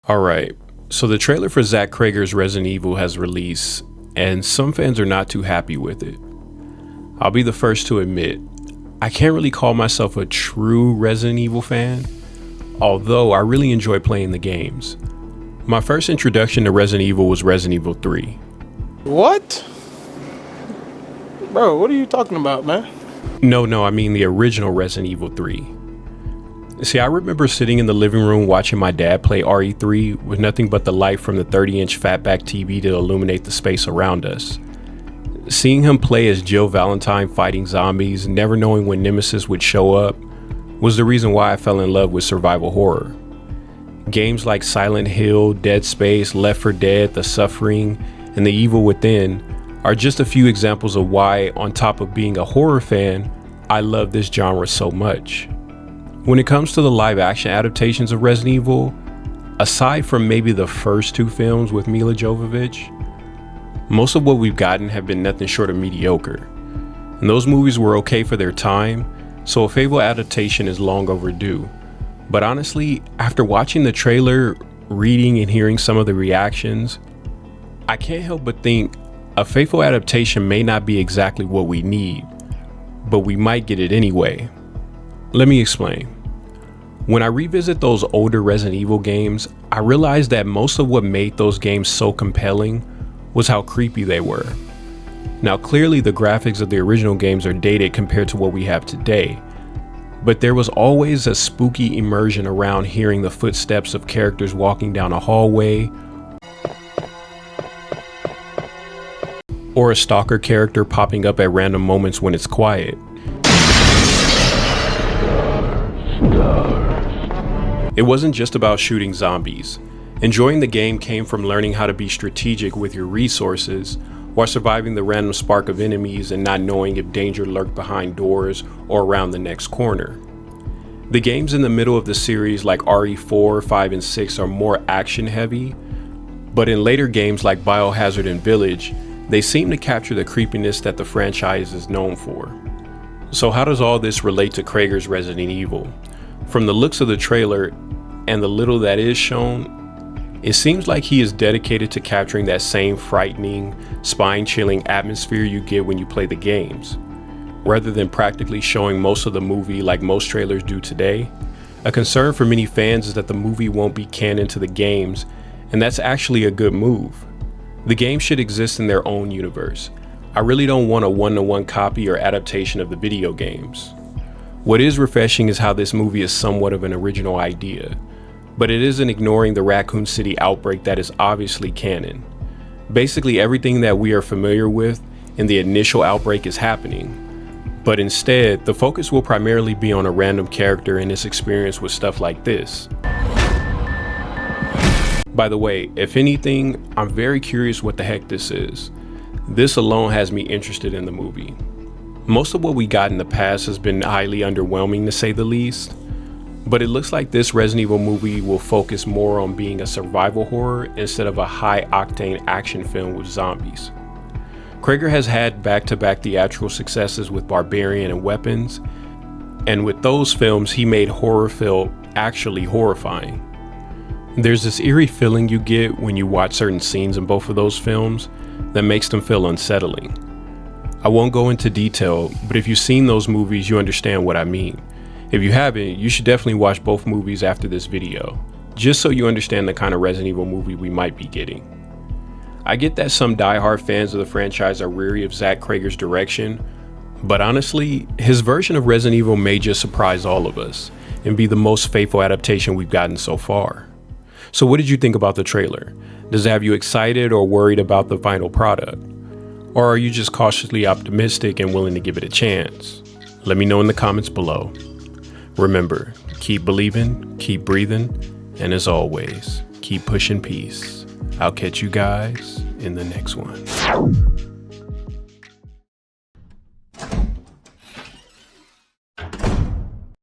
Alright, so the trailer for Zach Cregger's Resident Evil has released, and some fans are not too happy with it. I'll be the first to admit, I can't really call myself a true Resident Evil fan, although I really enjoy playing the games. My first introduction to Resident Evil was Resident Evil 3. What? Bro, what are you talking about, man? No, I mean the original Resident Evil 3. See, I remember sitting in the living room watching my dad play RE3 with nothing but the light from the 30-inch fatback TV to illuminate the space around us. Seeing him play as Jill Valentine fighting zombies, never knowing when Nemesis would show up, was the reason why I fell in love with survival horror. Games like Silent Hill, Dead Space, Left 4 Dead, The Suffering, and The Evil Within are just a few examples of why, on top of being a horror fan, I love this genre so much. When it comes to the live-action adaptations of Resident Evil, aside from maybe the first two films with Mila Jovovich, most of what we've gotten have been nothing short of mediocre. And those movies were okay for their time, so a faithful adaptation is long overdue. But honestly, after watching the trailer, reading and hearing some of the reactions, I can't help but think a faithful adaptation may not be exactly what we need, but we might get it anyway. Let me explain. When I revisit those older Resident Evil games, I realized that most of what made those games so compelling was how creepy they were. Now clearly the graphics of the original games are dated compared to what we have today, but there was always a spooky immersion around hearing the footsteps of characters walking down a hallway, or a stalker character popping up at random moments when it's quiet. It wasn't just about shooting zombies. Enjoying the game came from learning how to be strategic with your resources while surviving the random spark of enemies and not knowing if danger lurked behind doors or around the next corner. The games in the middle of the series like RE4, 5, and 6 are more action heavy, but in later games like Biohazard and Village, they seem to capture the creepiness that the franchise is known for. So how does all this relate to Cregger's Resident Evil? From the looks of the trailer and the little that is shown, it seems like he is dedicated to capturing that same frightening, spine-chilling atmosphere you get when you play the games. Rather than practically showing most of the movie like most trailers do today, a concern for many fans is that the movie won't be canon to the games, and that's actually a good move. The games should exist in their own universe. I really don't want a one-to-one copy or adaptation of the video games. What is refreshing is how this movie is somewhat of an original idea, but it isn't ignoring the Raccoon City outbreak that is obviously canon. Basically everything that we are familiar with in the initial outbreak is happening, but instead the focus will primarily be on a random character and his experience with stuff like this. By the way, if anything, I'm very curious what the heck this is. This alone has me interested in the movie. Most of what we got in the past has been highly underwhelming to say the least, but it looks like this Resident Evil movie will focus more on being a survival horror instead of a high-octane action film with zombies. Cregger has had back-to-back theatrical successes with Barbarian and Weapons, and with those films he made horror feel actually horrifying. There's this eerie feeling you get when you watch certain scenes in both of those films that makes them feel unsettling. I won't go into detail, but if you've seen those movies, you understand what I mean. If you haven't, you should definitely watch both movies after this video, just so you understand the kind of Resident Evil movie we might be getting. I get that some die-hard fans of the franchise are weary of Zach Cregger's direction, but honestly, his version of Resident Evil may just surprise all of us and be the most faithful adaptation we've gotten so far. So what did you think about the trailer? Does it have you excited or worried about the final product? Or are you just cautiously optimistic and willing to give it a chance? Let me know in the comments below. Remember, keep believing, keep breathing, and as always, keep pushing peace. I'll catch you guys in the next one.